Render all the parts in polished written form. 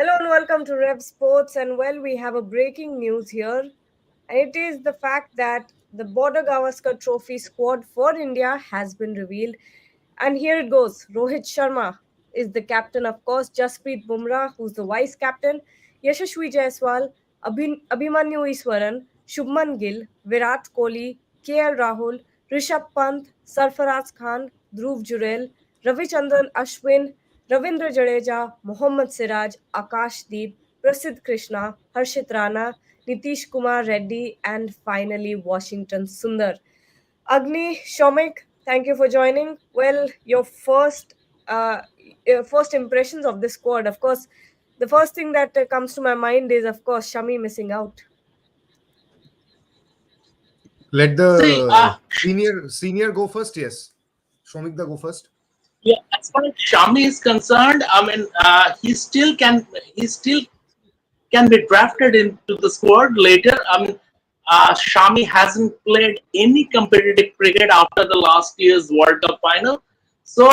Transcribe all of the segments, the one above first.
Hello and welcome to Rev Sports. And well, we have a breaking news here, and it is the fact that the Border Gavaskar Trophy squad for India has been revealed. And here it goes: Rohit Sharma is the captain, of course. Jasprit Bumrah, who's the vice captain. Yashasvi Jaiswal, Abhimanyu Iswaran, Shubman Gill, Virat Kohli, KL Rahul, Rishabh Pant, Sarfaraz Khan, Dhruv Jurel, Ravichandran Ashwin, Ravindra Jadeja, Mohammad Siraj, Akash Deep, Prasidh Krishna, Harshit Rana, Nitish Kumar Reddy, and finally Washington Sundar. Agni, Shomik, thank you for joining. Well, your first impressions of this squad. Of course, the first thing that comes to my mind is, of course, Shami missing out. Let See, the senior go first. Yes, Shomik, the go first. yeah, as far as Shami is concerned, I mean, he still can be drafted into the squad later. I mean, Shami hasn't played any competitive cricket after the last year's World Cup final. So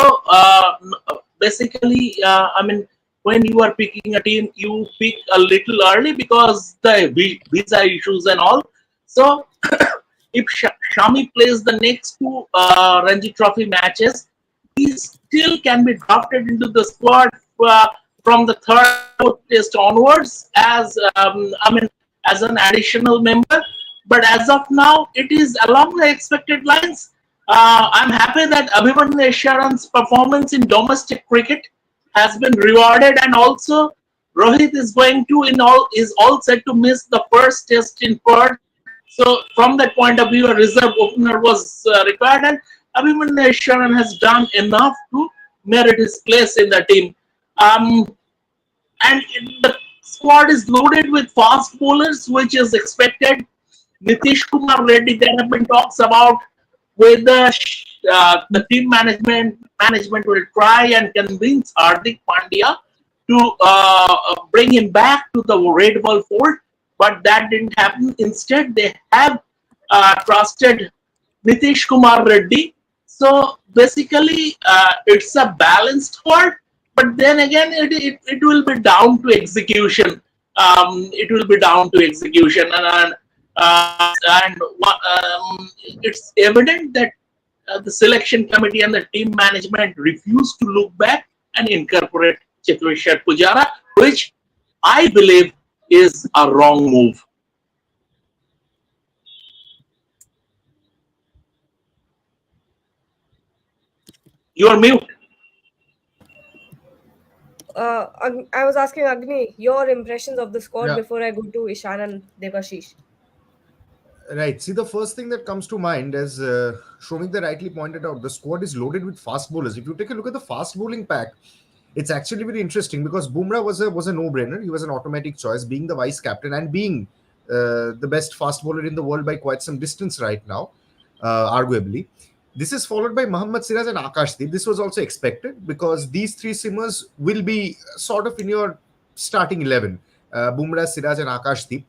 basically, I mean, when you are picking a team, you pick a little early because the visa issues and all. So if Shami plays the next two Ranji Trophy matches, he still can be drafted into the squad from the third, fourth test onwards as an additional member. But as of now, it is along the expected lines. I'm happy that Abhimanyu Esharan's performance in domestic cricket has been rewarded, and also Rohit is all set to miss the first test in Perth. So from that point of view, a reserve opener was required, and Abhimanyu Esharan has done enough to merit his place in the team. Um, and the squad is loaded with fast bowlers, which is expected. Nitish Kumar Reddy, there have been talks about whether the team management will try and convince Hardik Pandya to bring him back to the Red Ball fold, but that didn't happen. Instead, they have trusted Nitish Kumar Reddy. So basically, it's a balanced squad, but then again, it will be down to execution. It will be down to execution, and it's evident that the selection committee and the team management refuse to look back and incorporate Cheteshwar Pujara, which I believe is a wrong move. You are mute. I was asking Agni your impressions of the squad Yeah, before I go to Ishan and Devashish. right. See, the first thing that comes to mind, as Shomik the rightly pointed out, the squad is loaded with fast bowlers. If you take a look at the fast bowling pack, it's actually very interesting because Bumrah was a no-brainer. He was an automatic choice, being the vice captain and being the best fast bowler in the world by quite some distance right now, arguably. This is followed by Mohammad Siraj and Akashdeep. This was also expected because these three simmers will be sort of in your starting 11. Bumrah, Siraj, and Akashdeep.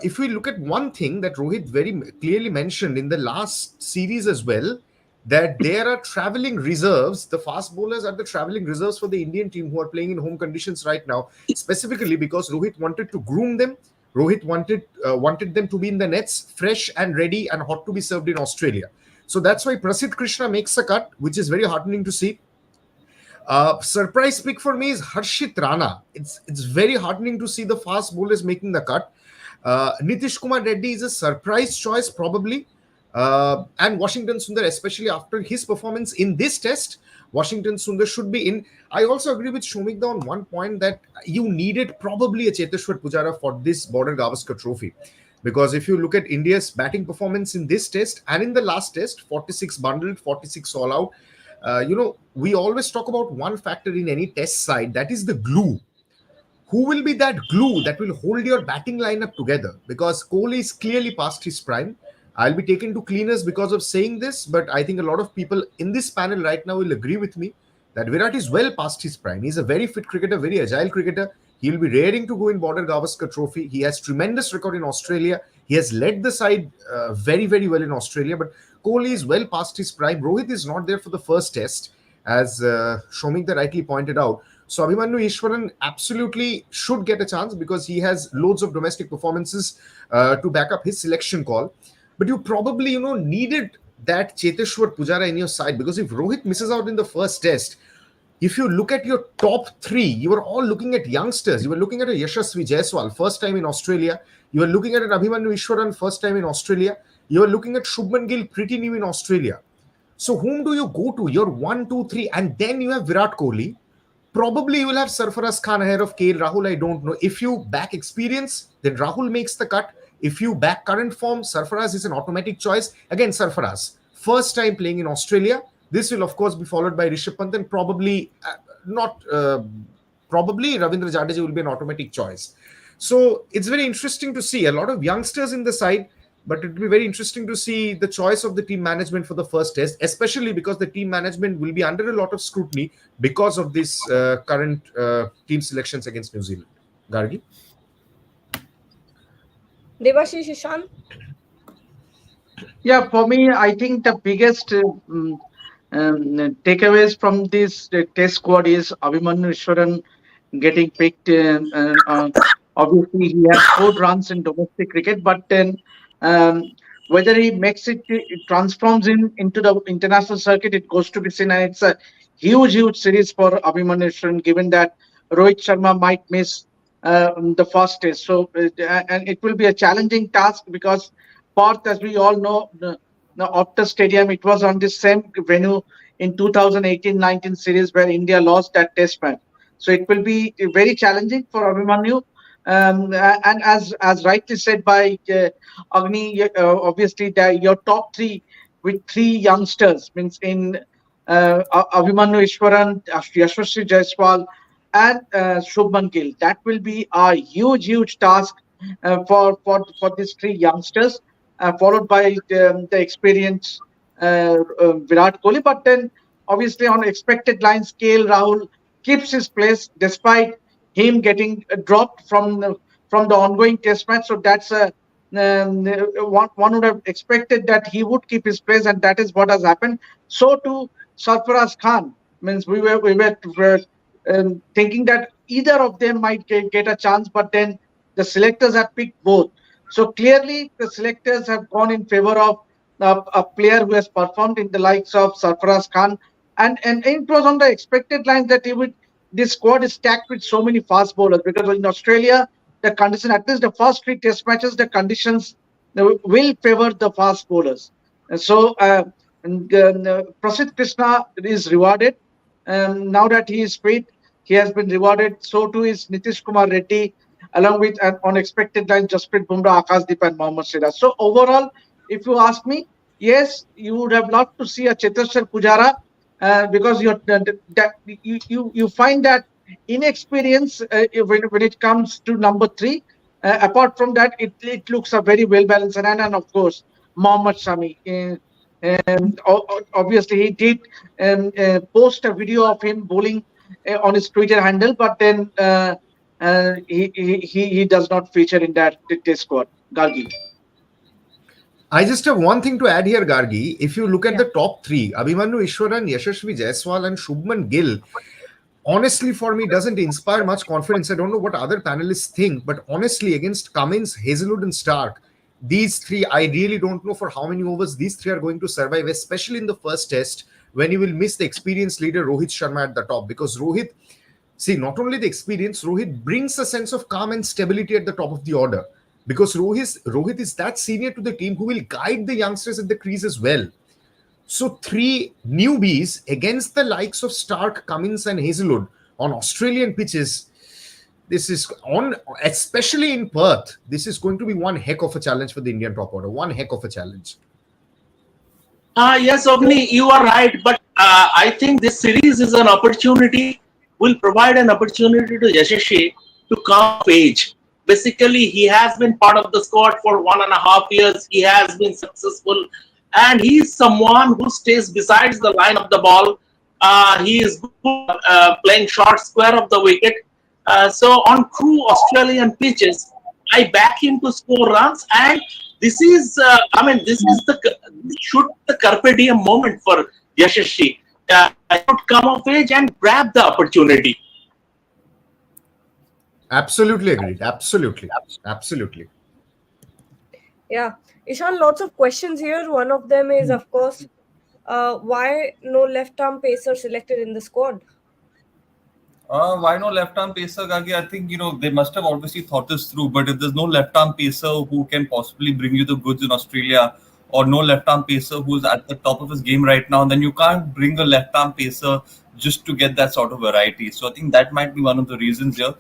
If we look at one thing that Rohit very clearly mentioned in the last series as well, that there are traveling reserves. The fast bowlers are the traveling reserves for the Indian team who are playing in home conditions right now, specifically because Rohit wanted to groom them. Rohit wanted them to be in the nets, fresh and ready and hot to be served in Australia. So that's why Prasidh Krishna makes a cut, which is very heartening to see. Surprise pick for me is Harshit Rana. It's very heartening to see the fast bowlers making the cut. Nitish Kumar Reddy is a surprise choice, probably. And Washington Sundar, especially after his performance in this test, Washington Sundar should be in. I also agree with Shomikda on one point that you needed probably a Cheteshwar Pujara for this Border Gavaskar trophy. Because if you look at India's batting performance in this test and in the last test, 46 bundled, 46 all out, we always talk about one factor in any test side, that is the glue. Who will be that glue that will hold your batting lineup together? Because Kohli is clearly past his prime. I'll be taken to cleaners because of saying this, but I think a lot of people in this panel right now will agree with me that Virat is well past his prime. He's a very fit cricketer, very agile cricketer. He'll be raring to go in Border Gavaskar Trophy. He has tremendous record in Australia. He has led the side very, very well in Australia. But Kohli is well past his prime. Rohit is not there for the first test. as Shomik rightly pointed out. So Abhimanyu Ishwaran absolutely should get a chance because he has loads of domestic performances to back up his selection call. But you probably, needed that Cheteshwar Pujara in your side, because if Rohit misses out in the first test, if you look at your top three, you were all looking at youngsters. You were looking at a Yashasvi Jaiswal, first time in Australia. You were looking at an Abhimanyu Ishwaran, first time in Australia. You were looking at Shubman Gill, pretty new in Australia. So whom do you go to? You're 1, 2, 3, and then you have Virat Kohli. Probably you will have Sarfaraz Khan ahead of KL Rahul. I don't know. If you back experience, then Rahul makes the cut. If you back current form, Sarfaraz is an automatic choice. Again, Sarfaraz, first time playing in Australia. This will, of course, be followed by Rishabh Pant, and probably probably Ravindra Jadeja will be an automatic choice. So it's very interesting to see a lot of youngsters in the side, but it will be very interesting to see the choice of the team management for the first test, especially because the team management will be under a lot of scrutiny because of this current team selections against New Zealand. Gargi? Devashish Ishan? Yeah, for me, I think the biggest takeaways from this test squad is Abhimanyu Ishwaran getting picked. Obviously, he has scored runs in domestic cricket, but then um, whether he makes it transforms into the international circuit, it goes to be seen. And it's a huge, huge series for Abhimanyu Ishwaran, given that Rohit Sharma might miss the first test. So, and it will be a challenging task because Perth, as we all know, the Optus Stadium, it was on the same venue in 2018-19 series where India lost that test match. So it will be very challenging for Abhimanyu. And as rightly said by Agni, obviously your top three with three youngsters means in Abhimanyu Ishwaran, Yashasvi Jaiswal, and Shubman Gill. That will be a huge, huge task for these three youngsters, followed by the experienced Virat Kohli. But then, obviously, on expected line scale, Rahul keeps his place despite him getting dropped from the ongoing test match. So that's a one would have expected that he would keep his place, and that is what has happened. So to Sarfaraz Khan means we were thinking that either of them might get a chance, but then the selectors have picked both. So clearly, the selectors have gone in favor of a player who has performed in the likes of Sarfaraz Khan, and it was on the expected lines that he would. This squad is stacked with so many fast bowlers because in Australia, the condition, at least the first three test matches, the conditions will favor the fast bowlers. And so Prasidh Krishna is rewarded. Now that he is fit, he has been rewarded. So too is Nitish Kumar Reddy, along with an unexpected line Jasprit Bumrah, Akashdeep, and Mohammad Siraj. So overall, if you ask me, yes, you would have loved to see a Cheteshwar Pujara because you find that inexperience when it comes to number three. Apart from that, it looks a very well balanced, and of course Mohammad Shami. Obviously, he did post a video of him bowling on his Twitter handle, but then he does not feature in that test squad. Gargi. I just have one thing to add here, Gargi. If you look at Yeah. the top three, Abhimanyu Ishwaran, Yashasvi Jaiswal, and Shubman Gill, honestly, for me, doesn't inspire much confidence. I don't know what other panelists think, but honestly, against Cummins, Hazelwood, and Stark, these three, I really don't know for how many overs these three are going to survive, especially in the first test when you will miss the experienced leader Rohit Sharma at the top. Because Rohit, see, not only the experience, Rohit brings a sense of calm and stability at the top of the order. Because Rohit is that senior to the team who will guide the youngsters at the crease as well. So three newbies against the likes of Stark, Cummins, and Hazelwood on Australian pitches. This is on, especially in Perth. This is going to be one heck of a challenge for the Indian top order. One heck of a challenge. Yes, Ogni, you are right. But I think this series is an opportunity, will provide an opportunity to Yashashi to come of age. Basically, he has been part of the squad for 1.5 years. He has been successful, and he is someone who stays besides the line of the ball. He is good playing short square of the wicket. So on true Australian pitches, I back him to score runs, and this is, I mean, this should be the carpe diem moment for Yashasvi. he should come of age and grab the opportunity. Absolutely agreed. Absolutely. Absolutely. Yeah, Ishan, lots of questions here. One of them is, of course, why no left arm pacer selected in the squad? Why no left arm pacer, Gagi? I think they must have obviously thought this through. But if there's no left arm pacer who can possibly bring you the goods in Australia, or no left arm pacer who's at the top of his game right now, then you can't bring a left arm pacer just to get that sort of variety. So I think that might be one of the reasons here.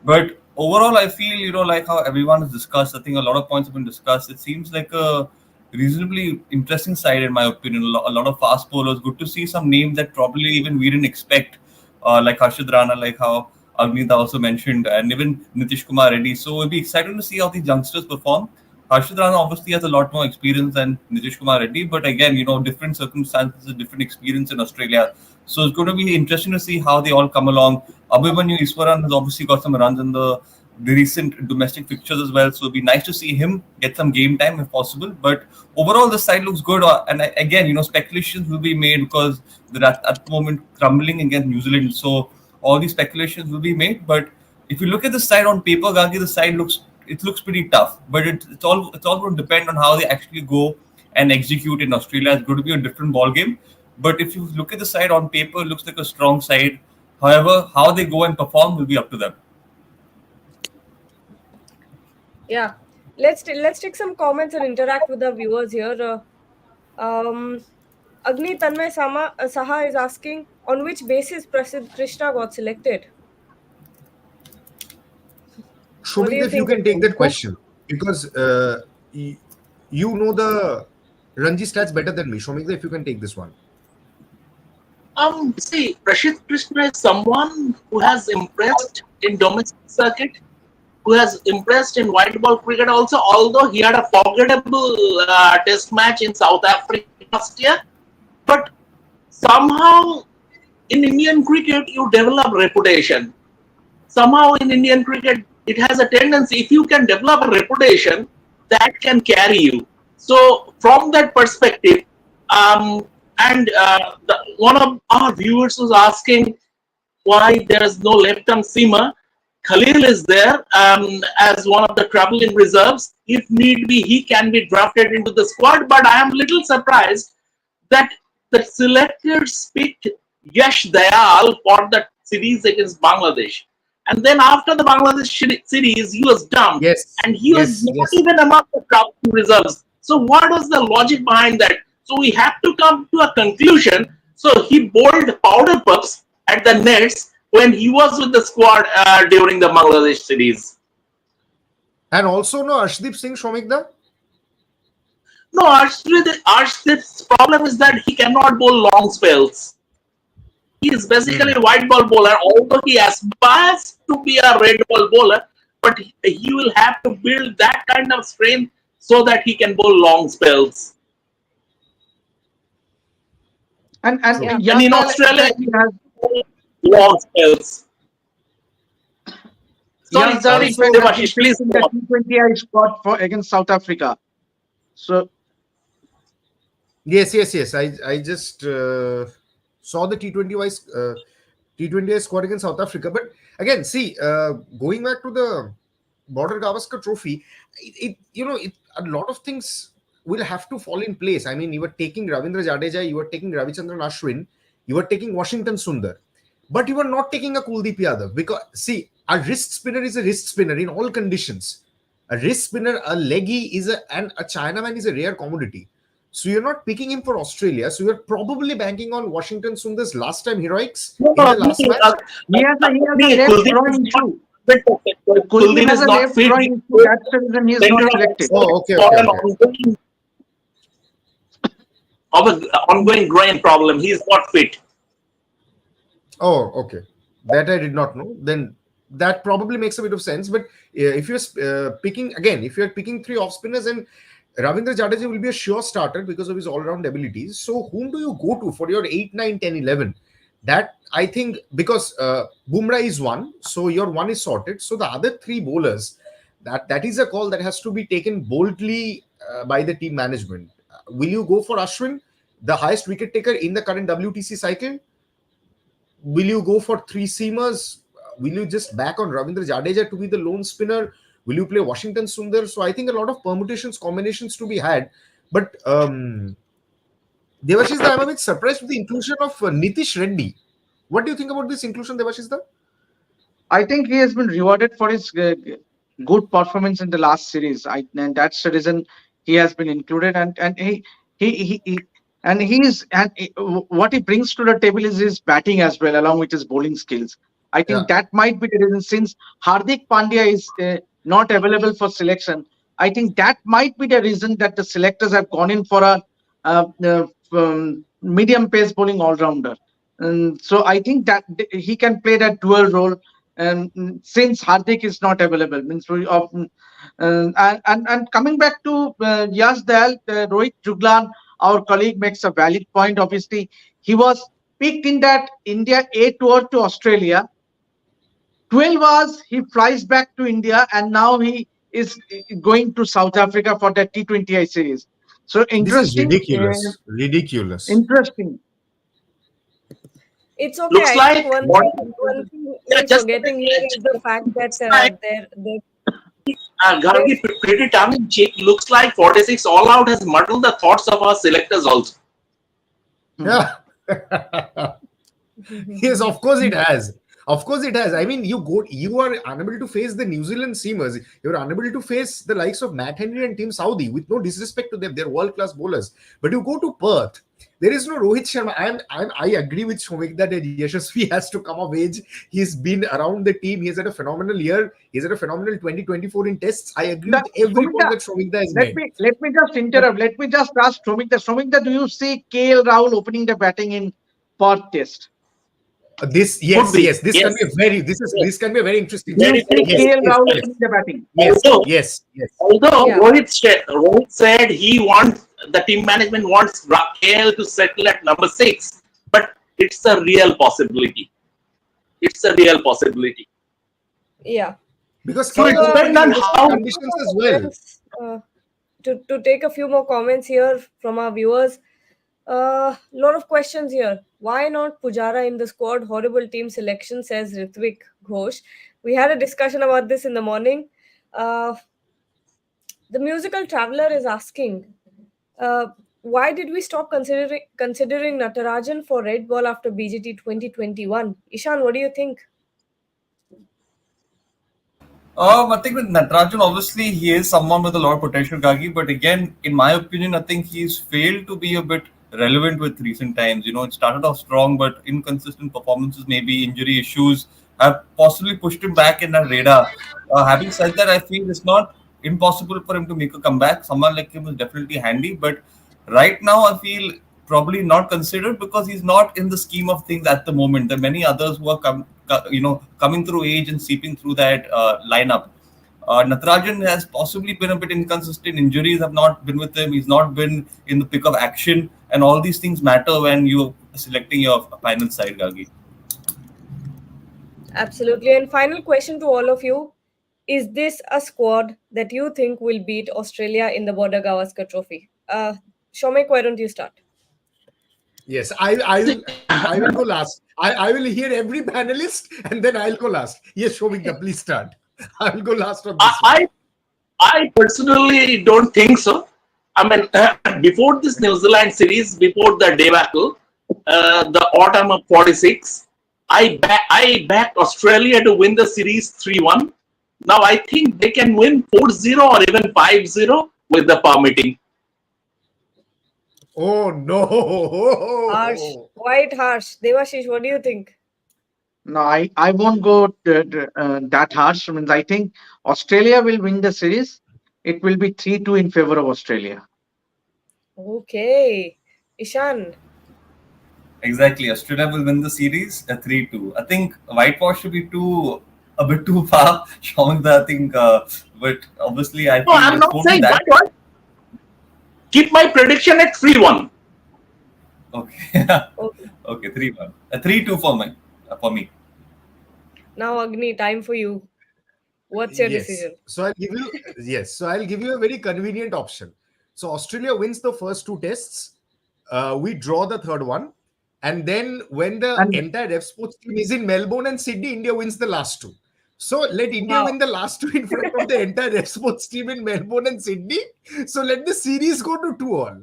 But overall, I feel like how everyone has discussed. I think a lot of points have been discussed. It seems like a reasonably interesting side, in my opinion. A lot of fast bowlers. Good to see some names that probably even we didn't expect, like Harshad Rana, like how Agnita also mentioned, and even Nitish Kumar Reddy. So it'll be exciting to see how these youngsters perform. Harshad Rana obviously has a lot more experience than Nitish Kumar Reddy, but again, different circumstances, different experience in Australia. So it's going to be interesting to see how they all come along. Abhimanyu Iswaran has obviously got some runs in the recent domestic fixtures as well. So it'd be nice to see him get some game time if possible. But overall, the side looks good. And again, speculations will be made because they're at the moment crumbling against New Zealand. So all these speculations will be made. But if you look at the side on paper, Gagi, the side looks pretty tough. But it's all going to depend on how they actually go and execute in Australia. It's going to be a different ball game. But if you look at the side on paper, it looks like a strong side. However, how they go and perform will be up to them. Yeah, let's take some comments and interact with the viewers here. Agni Tanmay Saha is asking, on which basis Prasidh Krishna got selected? What do Shomik, you if you think? can take that question, because you know the Ranji stats better than me. Shomik, if you can take this one. See, Rashid Krishna is someone who has impressed in domestic circuit, who has impressed in white ball cricket also, although he had a forgettable test match in South Africa last year. But somehow in Indian cricket, you develop reputation. Somehow in Indian cricket, it has a tendency, if you can develop a reputation, that can carry you. So from that perspective, and one of our viewers was asking why there is no left-arm seamer. Khalil is there as one of the traveling reserves. If need be, he can be drafted into the squad. But I am little surprised that the selectors picked Yash Dayal for the series against Bangladesh. And then after the Bangladesh series, he was dumped. Yes, And he was yes, not yes. even among the traveling reserves. So what was the logic behind that? So we have to come to a conclusion. So he bowled powder puffs at the nets when he was with the squad during the Bangladesh series. And also, no, Arshdeep Singh, Shomik da? No, Arshdeep's problem is that he cannot bowl long spells. He is basically a white ball bowler, although he aspires to be a red ball bowler, but he will have to build that kind of strength so that he can bowl long spells. And Yeah. And Yas in Dayal Australia, exactly he has bowls long spells. Sorry, Yas Dayal sorry, in fact has been Devashish, please picked in go the on. T20I squad for against South Africa. So Yes, yes, yes. I just saw the T20 squad against South Africa. But again, see, going back to the Border Gavaskar Trophy, a lot of things will have to fall in place. I mean, you were taking Ravindra Jadeja, you were taking Ravichandran Ashwin, you were taking Washington Sundar, but you were not taking a Kuldeep Yadav, because see, a wrist spinner is a wrist spinner in all conditions. A wrist spinner, a leggy and a Chinaman is a rare commodity. So you're not picking him for Australia. So you're probably banking on Washington Sundar's last time heroics No, in the last match. he has a left groin issue. Kuldeep Kuldeep has is a not left fit. groin issue. That's the reason he is Center not of selected. Oh, okay, for okay, an okay. ongoing groin problem. He is not fit. Oh, okay. That I did not know. Then that probably makes a bit of sense. But if you're if you're picking three off spinners, and Ravindra Jadeja will be a sure starter because of his all-round abilities. So whom do you go to for your 8, 9, 10, 11? That I think, because Bumrah is one, so your one is sorted. So the other three bowlers, that is a call that has to be taken boldly by the team management. Will you go for Ashwin? the highest wicket taker in the current WTC cycle? Will you go for three seamers? Will you just back on Ravindra Jadeja to be the lone spinner? Will you play Washington Sundar? So I think a lot of permutations, combinations to be had. But Devashis, I'm a bit surprised with the inclusion of Nitish Reddy. What do you think about this inclusion, Devashis? I think he has been rewarded for his good performance in the last series. And that's the reason he has been included. And he and what he brings to the table is his batting as well, along with his bowling skills. I Yeah. think that might be the reason, since Hardik Pandya is not available for selection. I think that might be the reason that the selectors have gone in for a medium pace bowling all rounder. And so I think that he can play that dual role. And since Hardik is not available, means we often and coming back to Yash Dayal, Rohit Juglan, our colleague, makes a valid point. Obviously, he was picked in that India A tour to Australia. 12 hours he flies back to India, and now he is going to South Africa for the T20I series. So This is interesting, ridiculous. Ridiculous. interesting. It's okay. Looks I think like what? one thing Yeah, we're just forgetting here is the fact that looks like there Gargi, pretty tongue in cheek. Looks like 46 all out has muddled the thoughts of our selectors also. Yeah. Yes, of course it has. Of course it has. I mean, you are unable to face the New Zealand seamers. You're unable to face the likes of Matt Henry and Tim Southee, with no disrespect to them. They're world-class bowlers. But you go to Perth, there is no Rohit Sharma. I agree with Shomik that Yashasvi has to come of age. He's been around the team. He's had a phenomenal year. He's had a phenomenal 2024 in tests. I agree with every point that Shomik has made. Let me just interrupt. Let me just ask Shomik. Shomik, do you see KL Rahul opening the batting in Perth Test? This Could be. yes, this can be a very this can be a very interesting Do you challenge. see Yes, KL yes, Rahul yes, opening the batting? yes, Although, yes, yes. although Yeah. Rohit said he wants, the team management wants KL to settle at number 6, but it's a real possibility. It's a real possibility. yeah. Because So So it KL opened depends in on hostile how. conditions as well. To take a few more comments here from our viewers. Lot of questions here. Why not Pujara in the squad? Horrible team selection, says Ritvik Ghosh. We had a discussion about this in the morning. Uh, the musical traveler is asking, uh, why did we stop considering Natarajan for red ball after BGT 2021? Ishan, what do you think? I think with Natarajan, obviously, he is someone with a lot of potential, Gagi. But again, in my opinion, I think he's failed to be a bit relevant with recent times. You know, it started off strong, but inconsistent performances, maybe injury issues, have possibly pushed him back in that radar. Having said that, I feel it's not impossible for him to make a comeback. Someone like him is definitely handy. But right now, I feel probably not considered because he's not in the scheme of things at the moment. There are many others who are coming through age and seeping through that lineup. Natarajan has possibly been a bit inconsistent. Injuries have not been with him. He's not been in the pick of action, and all these things matter when you're selecting your final side, Gagi. Absolutely. And final question to all of you. Is this a squad that you think will beat Australia in the Border Gavaskar Trophy? Shomek, why don't you start? Yes, I will go last. I will hear every panelist and then I'll go last. Yes, Shobika, please start. I will go last on this one. I personally don't think so. I mean, before this New Zealand series, before the debacle, the autumn of 46, I backed Australia to win the series 3-1. Now I think they can win 4-0 or even 5-0 with the permitting. Oh Harsh, no! quite harsh. Devashish, what do you think? No, I won't go that harsh. I mean, I think Australia will win the series. It will be 3-2 in favor of Australia. Okay. Ishan. Exactly. Australia will win the series 3-2. I think whitewash should be a bit too far. Showing that, I think, but obviously, I No, feel I'm it not won't be saying that. what. Keep my prediction at 3-1. Okay. Okay. Okay, 3-1. 3-2 for me. Now, Agni, time for you. What's your Yes. decision? So I'll give you a very convenient option. So Australia wins the first two tests. we draw the third one. And then when the And entire ref sports team is in Melbourne and Sydney, India wins the last two. So let India Wow. win the last two in front of the entire ref sports team in Melbourne and Sydney. So let the series go to 2-all.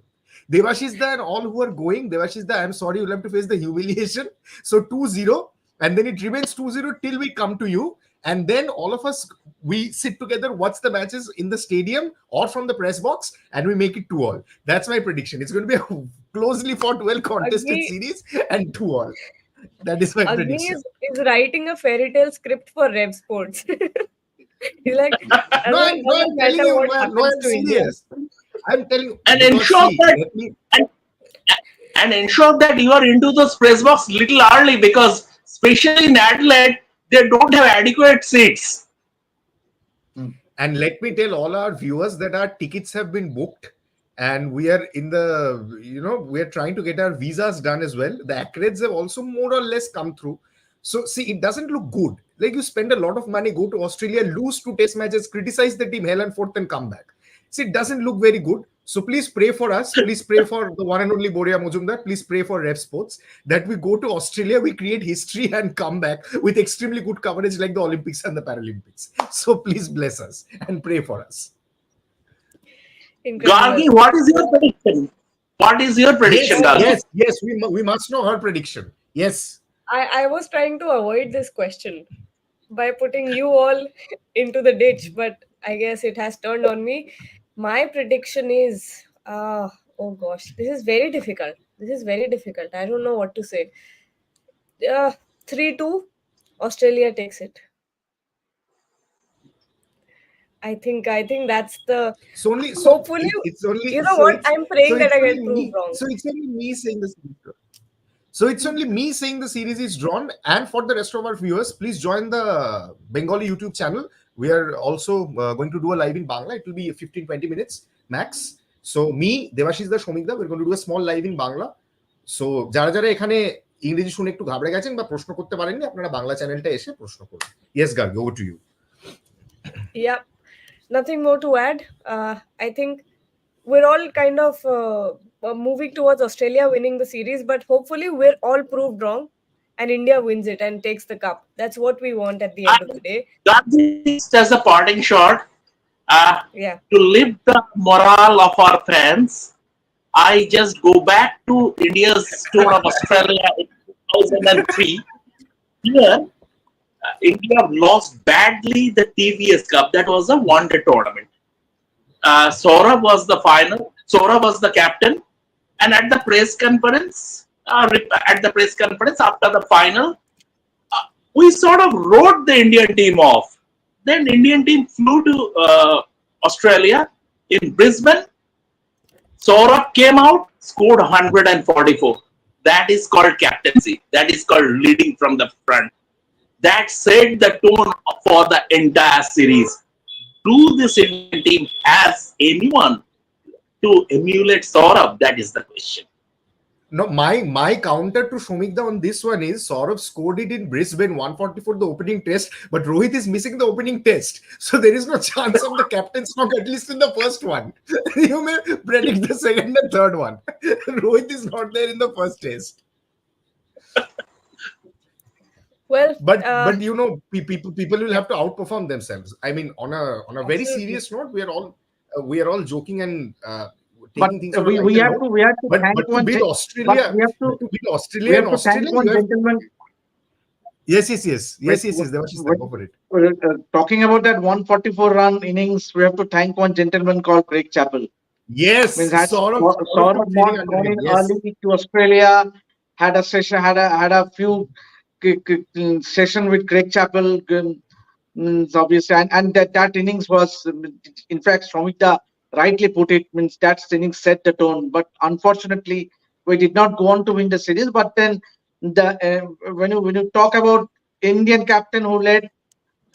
Devashishda and all who are going, Devashishda, I'm sorry, you'll have to face the humiliation. So 2-0, and then it remains 2-0 till we come to you. And then all of us, we sit together, watch the matches in the stadium or from the press box, and we make it 2-all. That's my prediction. It's going to be a closely fought, well contested Agni, series and 2-all. That is my Agni prediction. is writing a fairy tale script for Rev Sports. He's like, No, I'm doesn't telling matter you, what man. No, happens I'm to India. serious. I'm telling you And because ensure see, that let me. and, and ensure that you are into those press box little early, because especially in Adelaide they don't have adequate seats. And let me tell all our viewers that our tickets have been booked, and we are in the, we are trying to get our visas done as well. The accreds have also more or less come through. So see, it doesn't look good. Like you spend a lot of money, go to Australia, lose 2 test matches, criticize the team hell and forth, and come back. See, it doesn't look very good. So please pray for us. Please pray for the one and only Boria Mujumdar. Please pray for Rev Sports that we go to Australia, we create history and come back with extremely good coverage like the Olympics and the Paralympics. So please bless us and pray for us. Incredible. Gargi, what is your prediction? What is your prediction, Yes, Well, Gargi? yes. We must know her prediction. Yes. I was trying to avoid this question by putting you all into the ditch, but I guess it has turned on me. My prediction is, oh gosh, this is very difficult. This is very difficult. I don't know what to say. 3-2, Australia takes it. I think that's the. So only so Hopefully, it's only you know what? I'm so praying that it's I only get proved me. wrong. So it's only me saying this. So it's only me saying the series is drawn. And for the rest of our viewers, please join the Bengali YouTube channel. We are also going to do a live in Bangla. It will be 15-20 minutes max. So me, Devashish da Shomikda, we're going to do a small live in Bangla. So যারা যারা এখানে ইংরেজি শুনে একটু ঘাবড়ে গেছেন বা প্রশ্ন করতে পারেননি, আপনারা বাংলা চ্যানেলটা এসে প্রশ্ন করুন। Yes, Gargi, over to you. Yeah, nothing more to add. I think we're all kind of moving towards Australia winning the series, but hopefully we're all proved wrong and India wins it and takes the cup. That's what we want at the end of the And day. Gargi, just as a parting shot, uh, Yeah. to lift the morale of our fans, I just go back to India's tour of Australia in 2003. Here, India lost badly the TVS Cup. That was a one-day tournament. Saurabh was the final. Saurabh was the captain, and at the press conference after the final, we sort of wrote the Indian team off. Then Indian team flew to Australia in Brisbane. Saurabh came out, scored 144. That is called captaincy. That is called leading from the front. That set the tone for the entire series. Do this Indian team has anyone to emulate Saurabh? That is the question. No, my counter to Shomikda on this one is Saurabh scored it in Brisbane 144 the opening test, but Rohit is missing the opening test. So there is no chance of the captain's knock, at least in the first one. You may predict the second and third one. Rohit is not there in the first test. Well, But people will have to outperform themselves. I mean, on a very absolutely. serious note, we are all joking and but taking things on a we lighter have note. to we have to But thank to one beat gen- but Australia, to beat we Australia have and to thank Australia, one you have gentleman. yes. With, Devashish, with, go for it. talking about that 144 run innings, we have to thank one gentleman called Craig Chappell. Yes, Means had Saurabh Saurabh training not under gone him. in Yes, early to Australia, had a session, had a few session with Craig Chappell. Obviously, and that innings was, in fact, Shomikta rightly put it, means that innings set the tone. But unfortunately, we did not go on to win the series. But then when you talk about Indian captain who led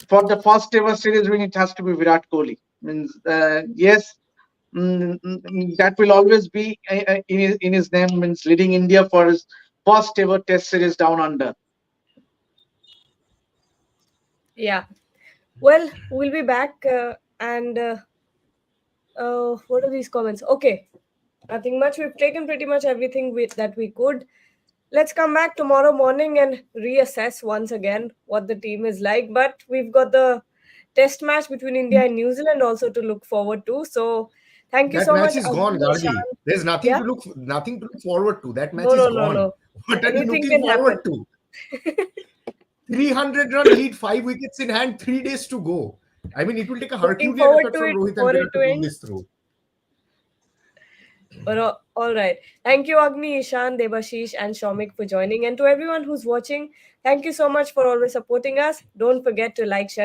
for the first ever series win, it has to be Virat Kohli. Means yes, that will always be in his name. Means leading India for his first ever Test series down under. Yeah. Well, we'll be back and what are these comments? Okay. Nothing much. We've taken pretty much everything that we could. Let's come back tomorrow morning and reassess once again what the team is like. But we've got the test match between India and New Zealand also to look forward to. So thank you That so match much, is gone, Agni, Gargi. Ishan. There's Yeah? nothing to look forward to. That match No, is no, no, gone. no. What are you Anything looking can happen. forward to? 300-run lead, 5 wickets in hand, 3 days to go. I mean, it will take a Looking Herculean forward effort to from it Rohit and for it Virat to to pull end. this through. But all right. Thank you, Agni, Ishan, Debashish, and Shomik for joining. And to everyone who's watching, thank you so much for always supporting us. Don't forget to like, share,